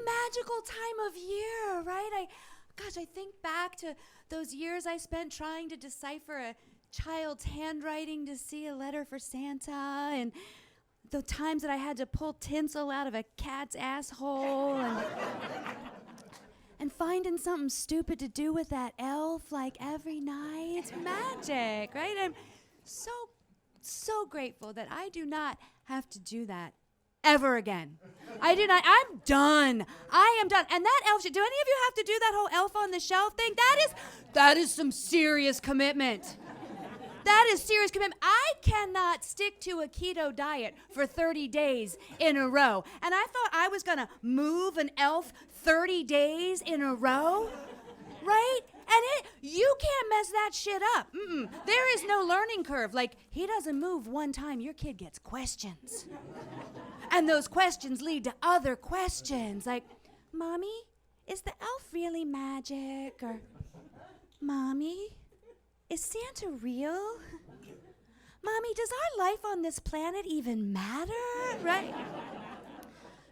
magical time of year, right? I think back to those years I spent trying to decipher a child's handwriting to see a letter for Santa, and the times that I had to pull tinsel out of a cat's asshole, and finding something stupid to do with that elf like every night. It's magic, right? I'm so grateful that I do not have to do that ever again. I do not. I'm done. I am done. And that elf shit, do any of you have to do that whole elf on the shelf thing? That is some serious commitment. That is serious commitment. I cannot stick to a keto diet for 30 days in a row. And I thought I was going to move an elf 30 days in a row, right? And you can't mess that shit up. There is no learning curve. Like, he doesn't move one time, your kid gets questions. And those questions lead to other questions. Like, Mommy, is the elf really magic? Or, Mommy, is Santa real? Mommy, does our life on this planet even matter? Right?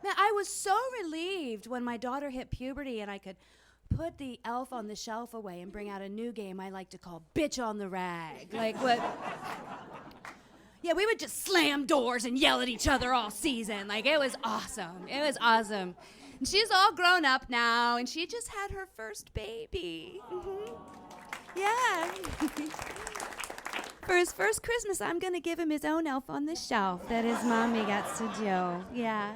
Now, I was so relieved when my daughter hit puberty and I could put the elf on the shelf away and bring out a new game I like to call Bitch on the Rag. Like what? Yeah, we would just slam doors and yell at each other all season. Like, it was awesome. It was awesome. And she's all grown up now, and she just had her first baby. Yeah. For his first Christmas, I'm going to give him his own elf on the shelf that his mommy gets to do. Yeah.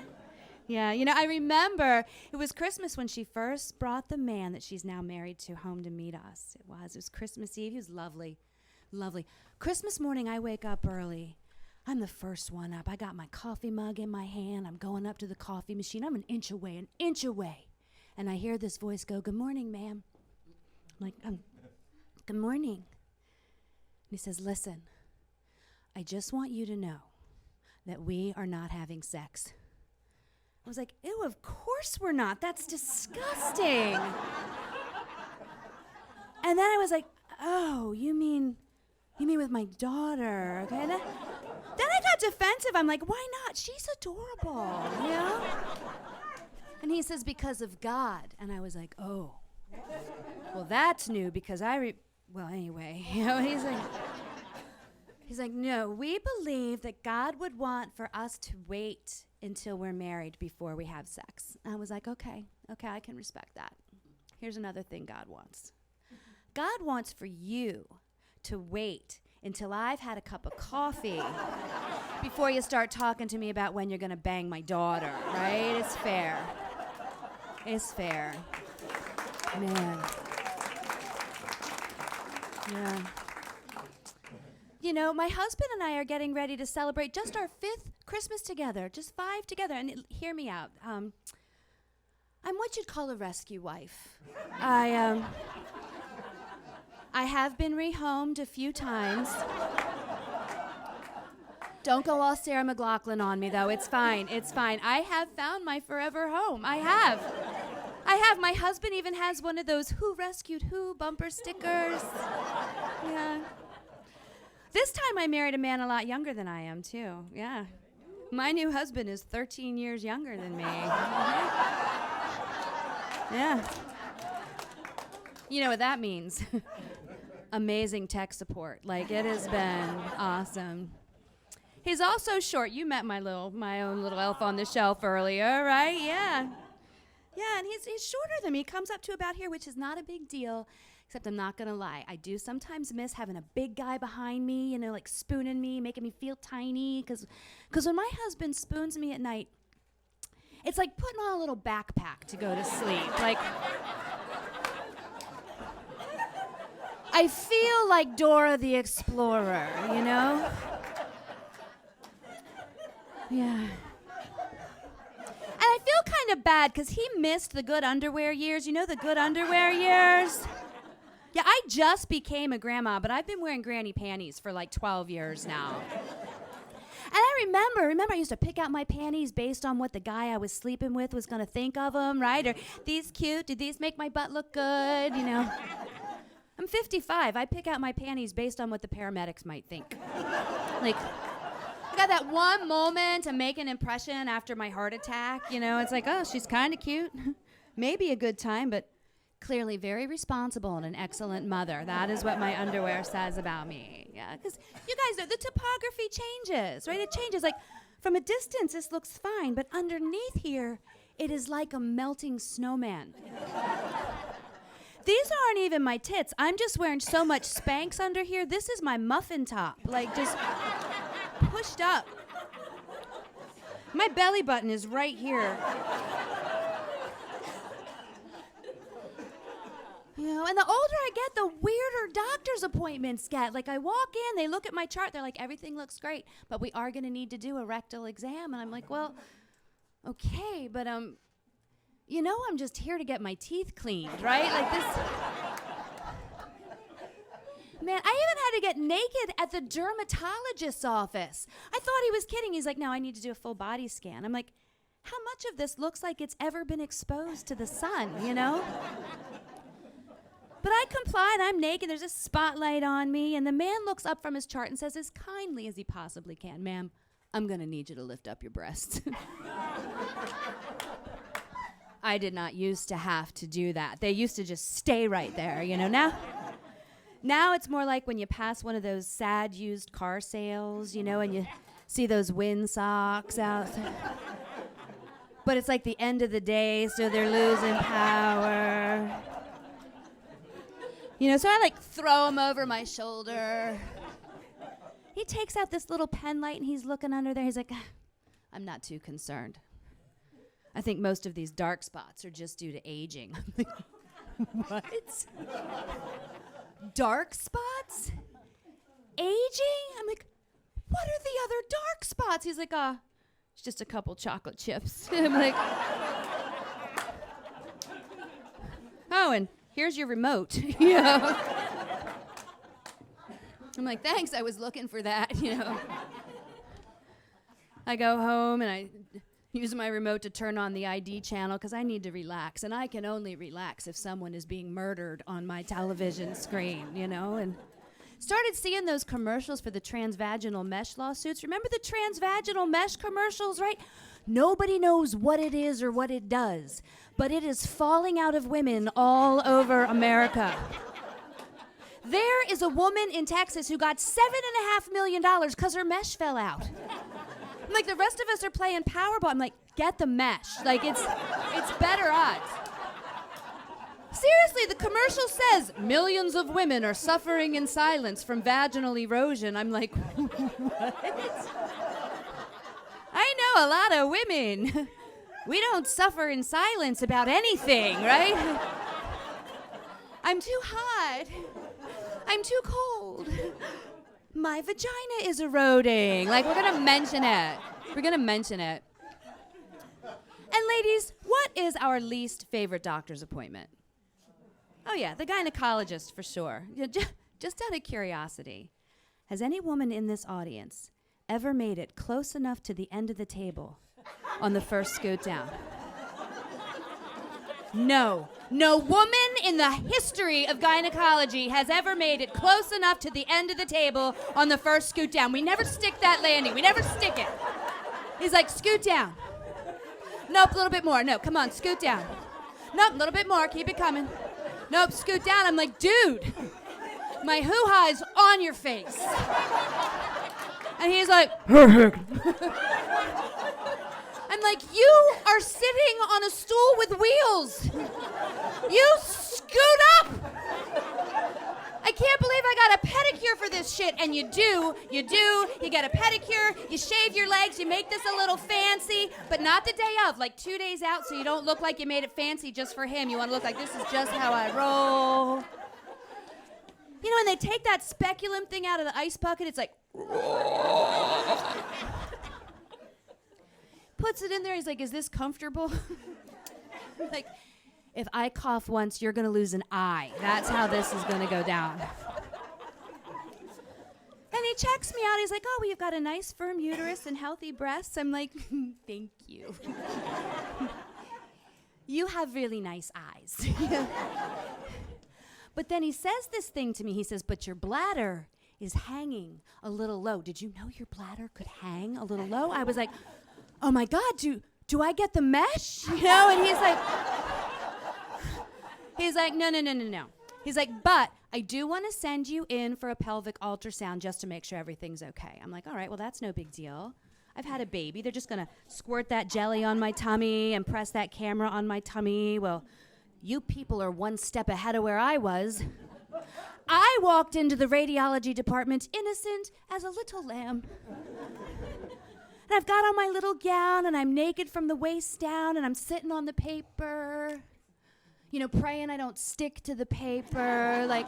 Yeah, I remember it was Christmas when she first brought the man that she's now married to home to meet us. It was Christmas Eve. He was lovely, lovely. Christmas morning, I wake up early. I'm the first one up. I got my coffee mug in my hand. I'm going up to the coffee machine. I'm an inch away. And I hear this voice go, "Good morning, ma'am." I'm like, "Good morning." And he says, "Listen, I just want you to know that we are not having sex." I was like, "Ew, of course we're not. That's disgusting." And then I was like, "Oh, you mean with my daughter?" Okay. And then I got defensive. I'm like, "Why not? She's adorable, you know?" And he says, "Because of God." And I was like, "Oh, well, that's new because well, anyway, he's like, "No, we believe that God would want for us to wait until we're married before we have sex." I was like, okay, I can respect that. Here's another thing God wants. God wants for you to wait until I've had a cup of coffee before you start talking to me about when you're going to bang my daughter, right? It's fair. It's fair. Man. Yeah. My husband and I are getting ready to celebrate just our 5th Christmas together, just 5 together. And hear me out. I'm what you'd call a rescue wife. I have been rehomed a few times. Don't go all Sarah McLachlan on me, though. It's fine. I have found my forever home. I have. My husband even has one of those "Who Rescued Who" bumper stickers. Yeah. This time I married a man a lot younger than I am, too. Yeah. My new husband is 13 years younger than me. Yeah. You know what that means. Amazing tech support. Like, it has been awesome. He's also short. You met my own little elf on the shelf earlier, right? Yeah. Yeah, and he's shorter than me. He comes up to about here, which is not a big deal, except I'm not going to lie. I do sometimes miss having a big guy behind me, like spooning me, making me feel tiny. Because when my husband spoons me at night, it's like putting on a little backpack to go to sleep. Like, I feel like Dora the Explorer, Yeah. And I feel kind of bad because he missed the good underwear years. The good underwear years? Yeah, I just became a grandma, but I've been wearing granny panties for like 12 years now. And I remember I used to pick out my panties based on what the guy I was sleeping with was going to think of them, right? Or, these cute? Did these make my butt look good? I'm 55. I pick out my panties based on what the paramedics might think. Like, I have that one moment to make an impression after my heart attack. It's like, oh, she's kind of cute. Maybe a good time, but clearly very responsible and an excellent mother. That is what my underwear says about me. Yeah, because you guys know the topography changes, right? It changes. Like, from a distance, this looks fine, but underneath here, it is like a melting snowman. These aren't even my tits. I'm just wearing so much Spanx under here. This is my muffin top, like just pushed up. My belly button is right here. And the older I get, the weirder doctor's appointments get. Like, I walk in, they look at my chart, they're like, everything looks great, but we are gonna need to do a rectal exam. And I'm like, well, okay, but I'm just here to get my teeth cleaned, right? Like this. Man, I even had to get naked at the dermatologist's office. I thought he was kidding. He's like, no, I need to do a full body scan. I'm like, how much of this looks like it's ever been exposed to the sun, But I complied. I'm naked. There's a spotlight on me. And the man looks up from his chart and says as kindly as he possibly can, ma'am, I'm going to need you to lift up your breasts. I did not used to have to do that. They used to just stay right there, Now it's more like when you pass one of those sad used car sales, and you see those wind socks out. But it's like the end of the day, so they're losing power. So I throw him over my shoulder. He takes out this little pen light and he's looking under there. He's like, I'm not too concerned. I think most of these dark spots are just due to aging. I'm like, what? Dark spots? Aging? I'm like, what are the other dark spots? He's like, it's just a couple chocolate chips. I'm like, oh, and here's your remote. I'm like, thanks, I was looking for that, I go home and I use my remote to turn on the ID channel because I need to relax. And I can only relax if someone is being murdered on my television screen, and started seeing those commercials for the transvaginal mesh lawsuits. Remember the transvaginal mesh commercials, right? Nobody knows what it is or what it does, but it is falling out of women all over America. There is a woman in Texas who got $7.5 million because her mesh fell out. I'm like, the rest of us are playing Powerball. I'm like, get the mesh. Like, it's better odds. Seriously, the commercial says millions of women are suffering in silence from vaginal erosion. I'm like, what? I know a lot of women. We don't suffer in silence about anything, right? I'm too hot. I'm too cold. My vagina is eroding. Like, we're gonna mention it. We're gonna mention it. And ladies, what is our least favorite doctor's appointment? Oh yeah, the gynecologist for sure. Just out of curiosity, has any woman in this audience ever made it close enough to the end of the table on the first scoot down? No. No woman in the history of gynecology has ever made it close enough to the end of the table on the first scoot down. We never stick that landing. We never stick it. He's like, scoot down. Nope, a little bit more. No, come on, scoot down. Nope, a little bit more. Keep it coming. Nope, scoot down. I'm like, dude, my hoo-ha is on your face. And he's like, I'm like, you are sitting on a stool with wheels. You scoot up. I can't believe I got a pedicure for this shit. And you do. You get a pedicure, you shave your legs, you make this a little fancy, but not the day of, like 2 days out, so you don't look like you made it fancy just for him. You want to look like this is just how I roll. And they take that speculum thing out of the ice bucket, it's like, puts it in there, he's like, is this comfortable? Like, if I cough once, you're gonna lose an eye. That's how this is gonna go down. And he checks me out, he's like, oh, well, you've got a nice firm uterus and healthy breasts. I'm like, thank you. You have really nice eyes. But then he says this thing to me, he says, but your bladder is hanging a little low. Did you know your bladder could hang a little low? I was like, oh my God, do I get the mesh? You know, and he's like, no. He's like, but I do want to send you in for a pelvic ultrasound just to make sure everything's okay. I'm like, all right, well, that's no big deal. I've had a baby. They're just going to squirt that jelly on my tummy and press that camera on my tummy. Well, you people are one step ahead of where I was. I walked into the radiology department innocent as a little lamb. And I've got on my little gown, and I'm naked from the waist down, and I'm sitting on the paper, you know, praying I don't stick to the paper. Like,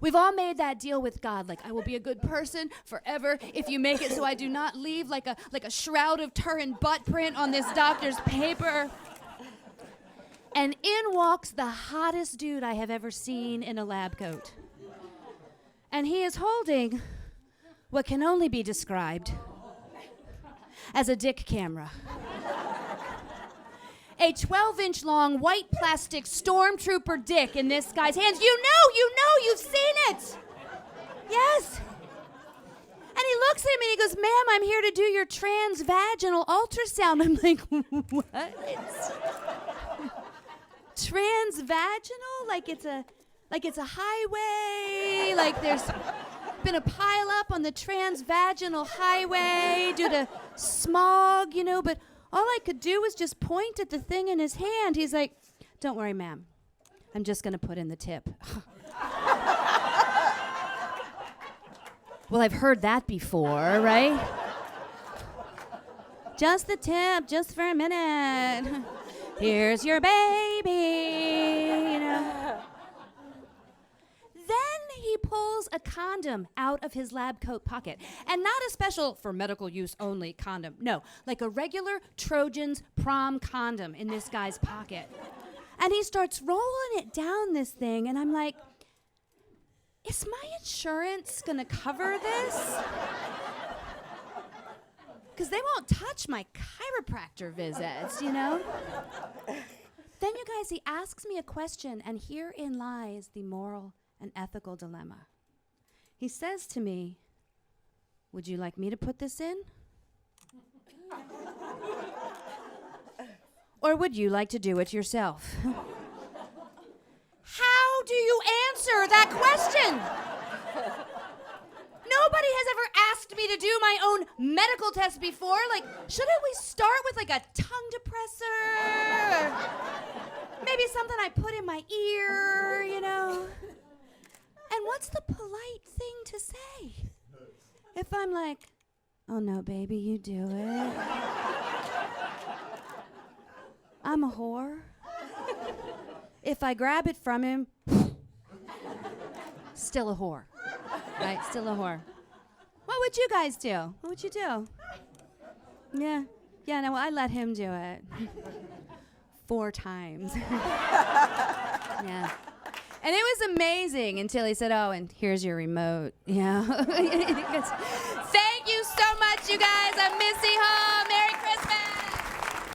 we've all made that deal with God. Like, I will be a good person forever if you make it so I do not leave like a shroud of Turin butt print on this doctor's paper. And in walks the hottest dude I have ever seen in a lab coat. And he is holding what can only be described as a dick camera. A 12-inch long white plastic stormtrooper dick in this guy's hands. You know, you've seen it. Yes. And he looks at me and he goes, ma'am, I'm here to do your transvaginal ultrasound. I'm like, what? Transvaginal? Like it's a highway? Like there's been a pile up on the transvaginal highway due to smog, you know, but all I could do was just point at the thing in his hand. He's like, don't worry, ma'am. I'm just going to put in the tip. Well, I've heard that before, right? Just the tip, just for a minute. Here's your baby, you know. Then he pulls a condom out of his lab coat pocket. And not a special for medical use only condom. No, like a regular Trojan's prom condom in this guy's pocket. And he starts rolling it down this thing, and I'm like, is my insurance gonna cover this? Because they won't touch my chiropractor visits, you know? Then, you guys, he asks me a question, and herein lies the moral and ethical dilemma. He says to me, would you like me to put this in? Or would you like to do it yourself? How do you answer that question? Nobody has ever asked me to do my own medical test before. Like, shouldn't we start with like a tongue depressor? Or maybe something I put in my ear, you know? And what's the polite thing to say? If I'm like, oh no, baby, you do it. I'm a whore. If I grab it from him, still a whore. Right, still a whore. What would you guys do? What would you do? Yeah, no, I let him do it. 4 times. Yeah. And it was amazing until he said, oh, and here's your remote. Yeah. Thank you so much, you guys. I'm MissyHall. Merry Christmas.